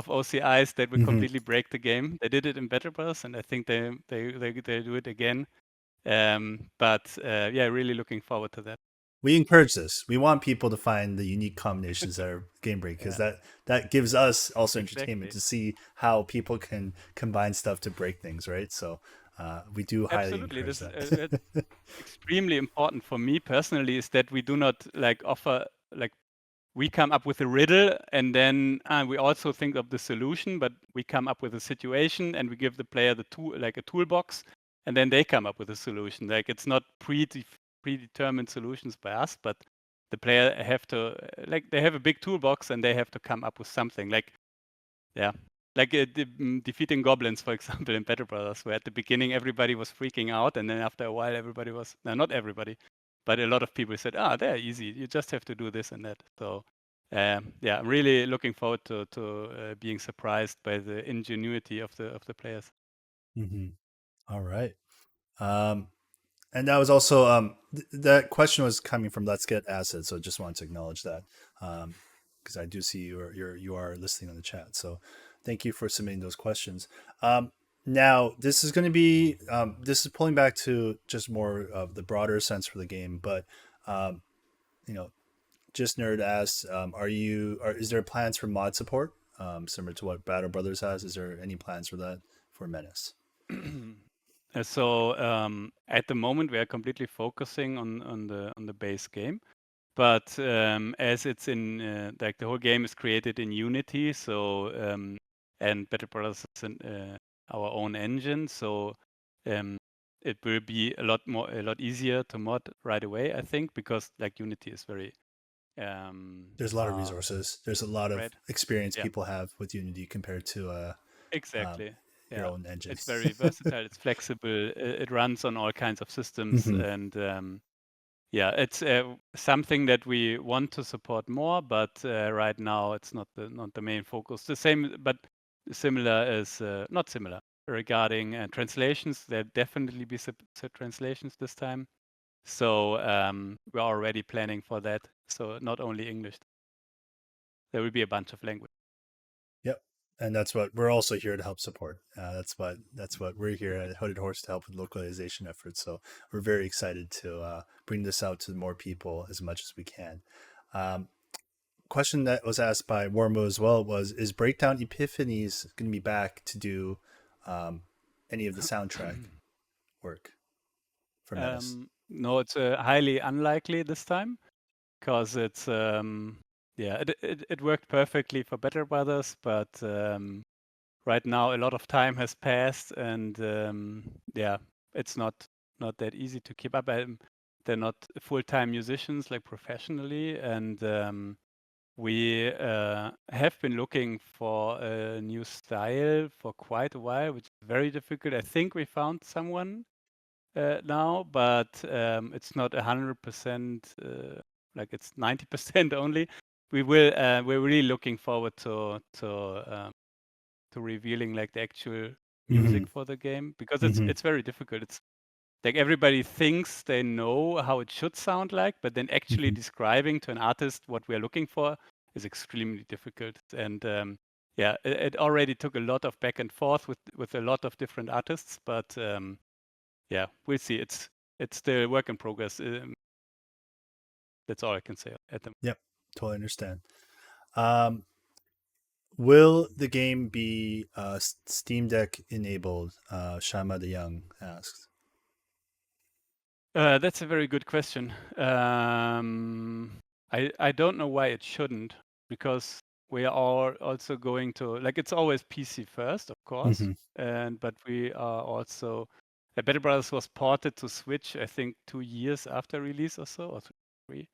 OCIs that will completely break the game. They did it in Battle Bros, and I think they do it again. But yeah, really looking forward to that. We encourage this. We want people to find the unique combinations that are game break, because Yeah, that gives us also entertainment exactly. to see how people can combine stuff to break things, right? So we do highly Absolutely. encourage This that. extremely important for me personally, is that we do not like offer like we come up with a riddle, and then we also think of the solution, but we come up with a situation and we give the player the tool, like a toolbox, and then they come up with a solution. Like it's not predetermined solutions by us, but the player have to like they have a big toolbox and they have to come up with something. Like yeah, like defeating goblins, for example, in Battle Brothers, where at the beginning everybody was freaking out, and then after a while everybody was not everybody, but a lot of people said, they're easy. You just have to do this and that. So yeah, I'm really looking forward to being surprised by the ingenuity of the players. Mm-hmm. All right. And that was also that question was coming from Let's Get Acid, so just wanted to acknowledge that, because I do see you are listening on the chat. So thank you for submitting those questions. Now this is going to be this is pulling back to just more of the broader sense for the game, but um, you know, just nerd asks, is there plans for mod support similar to what Battle Brothers has? Is there any plans for that for Menace? So at the moment we are completely focusing on the base game. But as it's in like the whole game is created in Unity, so and Battle Brothers is our own engine, so um, it will be a lot easier to mod right away, I think, because like Unity is very There's a lot of resources. There's a lot of right. experience Yeah, people have with Unity compared to um, exactly. your Yeah, own engine. it's very versatile. It's flexible. It runs on all kinds of systems, Hmm. and yeah, it's something that we want to support more, but right now it's not the main focus. The same, but similar is not similar regarding translations. There definitely be translations this time. So we're already planning for that. So not only English, there will be a bunch of language. Yep, and that's what we're also here to help support. That's what we're here at Hooded Horse to help with localization efforts. So we're very excited to bring this out to more people as much as we can. Um, Question that was asked by Warmo as well was: is Breakdown Epiphanies going to be back to do any of the soundtrack work for Menace? No, it's highly unlikely this time, because it's yeah, it worked perfectly for Better Brothers, but right now a lot of time has passed, and yeah, it's not that easy to keep up. They're not full-time musicians like professionally, and we have been looking for a new style for quite a while, which is very difficult. I think we found someone now, but it's not 100%. Like it's 90% only. We will. We're really looking forward to revealing like the actual Mm-hmm. music for the game, because Mm-hmm. it's very difficult. It's like everybody thinks they know how it should sound like, but then actually Mm-hmm. describing to an artist what we are looking for is extremely difficult. And yeah, it already took a lot of back and forth with a lot of different artists, but yeah, we'll see. It's still work in progress. That's all I can say at the. Yep, totally understand. Um, will the game be Steam Deck enabled? Shama the Young asks. That's a very good question. I don't know why it shouldn't, because we are all also going to like it's always PC first, of course, Mm-hmm. and but we are also Battle Brothers was ported to Switch, I think 2 years after release or so, or 3,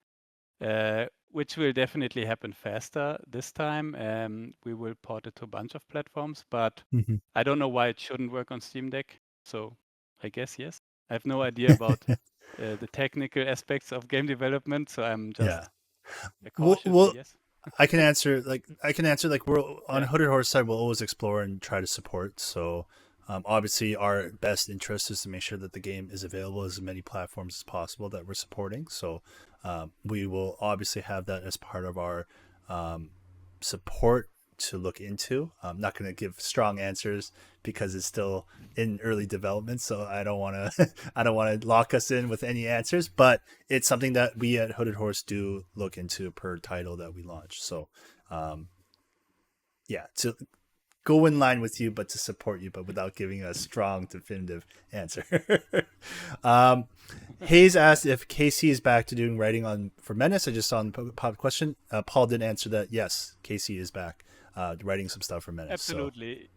which will definitely happen faster this time. We will port it to a bunch of platforms, but Mm-hmm. I don't know why it shouldn't work on Steam Deck. So I guess yes. I have no idea about the technical aspects of game development, so I'm just cautiously Well, yes. I can answer like we're on Yeah. Hooded Horse side. We'll always explore and try to support. So obviously, our best interest is to make sure that the game is available as many platforms as possible that we're supporting. So we will obviously have that as part of our support to look into. I'm not going to give strong answers because it's still in early development, so I don't want to I don't want to lock us in with any answers, but it's something that we at Hooded Horse do look into per title that we launch. So yeah, to go in line with you but to support you, but without giving a strong definitive answer. Hayes asked if Casey is back to doing writing on for Menace. I just saw in the pop question. Paul did answer that yes, Casey is back writing some stuff for Menace. Absolutely.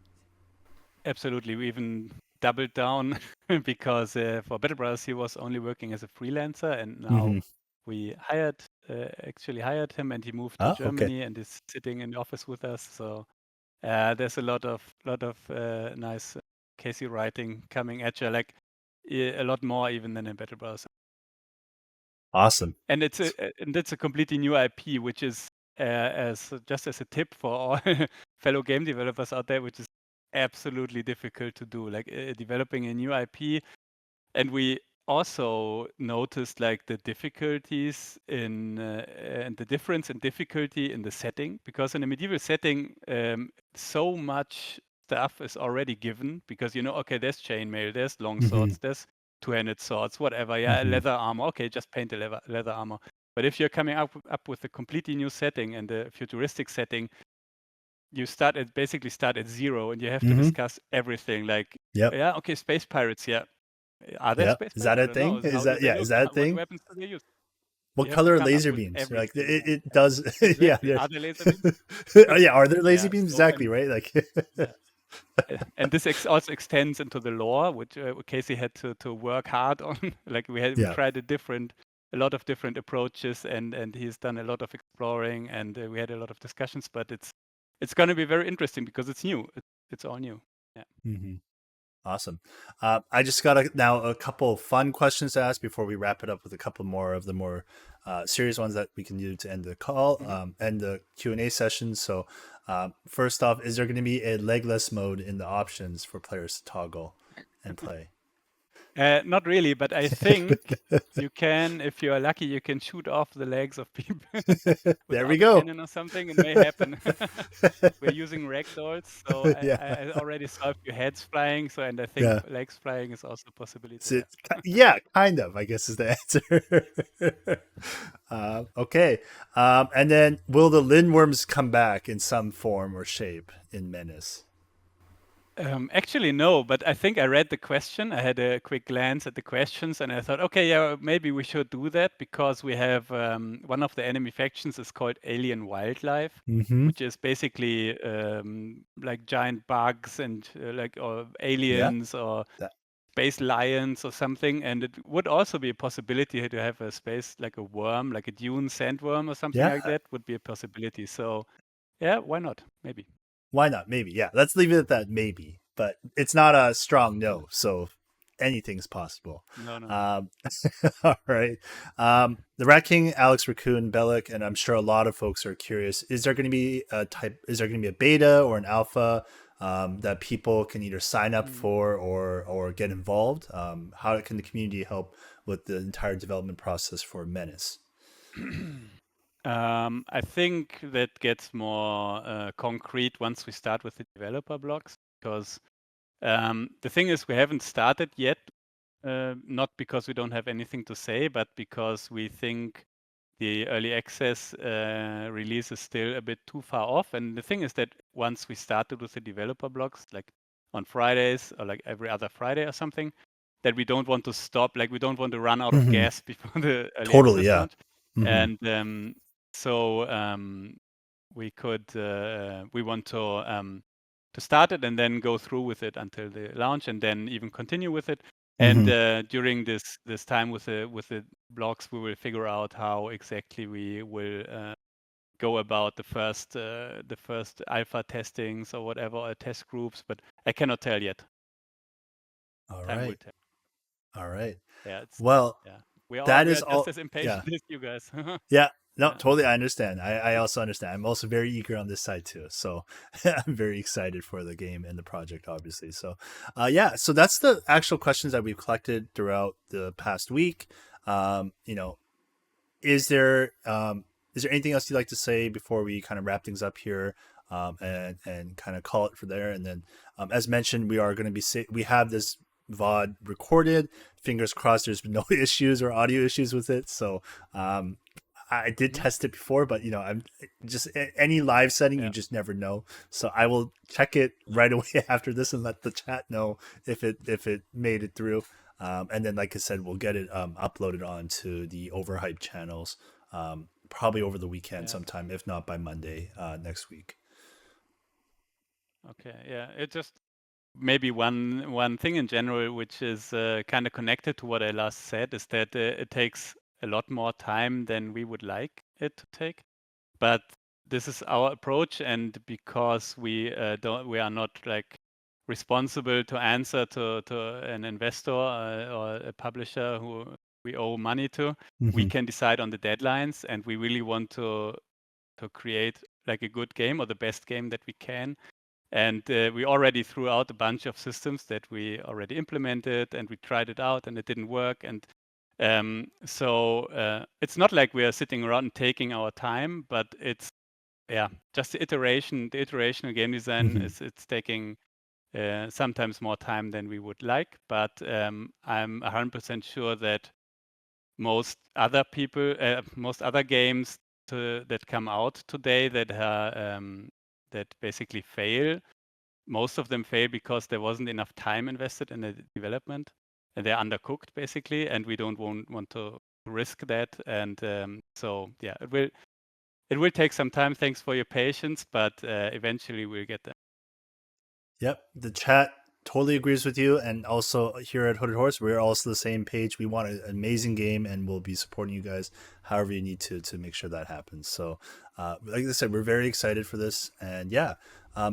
Absolutely. We even doubled down because for Battle Brothers he was only working as a freelancer, and now we actually hired him, and he moved to Germany and is sitting in the office with us. So there's a lot of nice Casey writing coming at you, like a lot more even than in Battle Brothers. Awesome. And it's a completely new IP, which is as a tip for all fellow game developers out there, which is absolutely difficult to do, like developing a new IP. And we also noticed like the difficulties in and the difference in difficulty in the setting, because in a medieval setting, so much stuff is already given, because okay, there's chainmail, there's long swords, there's two-handed swords, whatever. Yeah, leather armor. Okay, just paint the leather armor. But if you're coming up with a completely new setting and a futuristic setting, you basically start at zero, and you have to discuss everything. Like, yeah, okay, space pirates. Yeah, are there space Is pirates? that I a don't know. thing? Is How do that they is look? that a What thing? weapons do they use? What You have to color are come up laser with beams? Like everything. it does. Exactly. Yeah. Are there laser beams? Yeah. Are there laser Yeah. beams? So, Exactly. Right. Like. yeah. And this also extends into the lore, which Casey had to work hard on. Like we tried a lot of different approaches, and he's done a lot of exploring, and we had a lot of discussions. But it's going to be very interesting because it's new. It's all new. Yeah. Awesome. I just got now a couple of fun questions to ask before we wrap it up with a couple more of the more serious ones that we can do to end the call, end the Q&A session. So first off, is there going to be a legless mode in the options for players to toggle and play? Not really, but I think you can, if you are lucky, you can shoot off the legs of people There we without a go. cannon or something. It may happen. We're using ragdolls, so Yeah. I already saw a few heads flying. So, and I think Yeah. legs flying is also a possibility. So yeah, kind of, I guess is the answer. Okay. And then will the Lindwurms come back in some form or shape in Menace? Actually, no, but I think I read the question. I had a quick glance at the questions, and I thought, okay, yeah, maybe we should do that, because we have one of the enemy factions is called Alien Wildlife, which is basically like giant bugs and or aliens or space lions or something. And it would also be a possibility to have a space like a worm, like a dune sandworm or something like that would be a possibility. So yeah, why not? Maybe. Why not? Maybe. Yeah. Let's leave it at that. Maybe, but it's not a strong no. So anything's possible. No. All right. The Rat King, Alex Raccoon, Bellic, and I'm sure a lot of folks are curious. Is there going to be is there going to be a beta or an alpha that people can either sign up for or get involved? How can the community help with the entire development process for Menace? I think that gets more concrete once we start with the developer blocks, because the thing is, we haven't started yet, not because we don't have anything to say, but because we think the early access release is still a bit too far off. And the thing is that once we started with the developer blocks, like on Fridays or like every other Friday or something, that we don't want to stop, like we don't want to run out of gas before the early access launch. And so we want to start it and then go through with it until the launch, and then even continue with it. And during this time with the blocks, we will figure out how exactly we will go about the first alpha testings or whatever, or test groups. But I cannot tell yet. All Time will right. tell. All right. Yeah, it's Well, yeah. that We is are just all. as Yeah. impatient as you guys. Yeah. No, Yeah. totally. I understand. I also understand. I'm also very eager on this side too. So I'm very excited for the game and the project, obviously. So, yeah. So that's the actual questions that we've collected throughout the past week. You know, is there is there anything else you'd like to say before we kind of wrap things up here, and kind of call it for there? And then, as mentioned, we are going to be we have this VOD recorded. Fingers crossed, there's been no issues or audio issues with it. So, um, I did Mhm. test it before, but I'm just any live setting, you Yeah. just never know. So I will check it right away after this and let the chat know if it made it through. And then, like I said, we'll get it uploaded onto the Overhype channels, probably over the weekend Yeah. sometime, if not by Monday next week. Okay. Yeah. It just maybe one thing in general, which is kind of connected to what I last said, is that it takes a lot more time than we would like it to take. But this is our approach, and because we are not like responsible to answer to an investor or a publisher who we owe money to, we Mm-hmm. can decide on the deadlines, and we really want to create like a good game or the best game that we can. And we already threw out a bunch of systems that we already implemented, and we tried it out, and it didn't work. And it's not like we are sitting around and taking our time, but it's yeah, just the iteration. The iterational game design Mm-hmm. is it's taking sometimes more time than we would like. But I'm 100% sure that most other games that come out today that basically fail, most of them fail because there wasn't enough time invested in the development, and they're undercooked basically, and we don't want to risk that. And so yeah, it will take some time. Thanks for your patience, but eventually we'll get there. Yep, the chat totally agrees with you, and also here at Hooded Horse, we're also the same page. We want an amazing game, and we'll be supporting you guys however you need to make sure that happens. So, like I said, we're very excited for this, and yeah,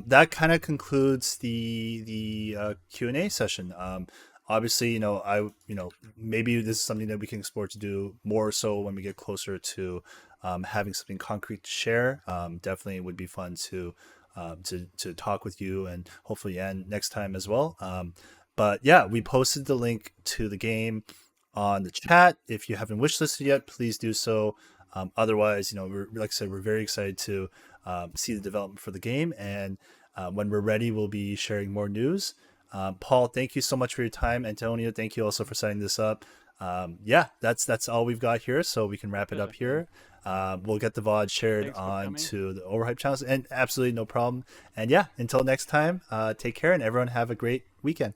that kind of concludes the Q&A session. Obviously, maybe this is something that we can explore to do more so when we get closer to having something concrete to share. Definitely would be fun to talk with you and hopefully Ann next time as well. But yeah, we posted the link to the game on the chat. If you haven't wishlisted yet, please do so. Otherwise, we're, like I said, we're very excited to see the development for the game, and when we're ready, we'll be sharing more news. Paul, thank you so much for your time. Antonio, thank you also for setting this up. Yeah, that's all we've got here, so we can wrap it up Pleasure. here. We'll get the VOD shared Thanks for coming. onto the Overhype channels, and absolutely no problem. And yeah, until next time, take care, and everyone have a great weekend.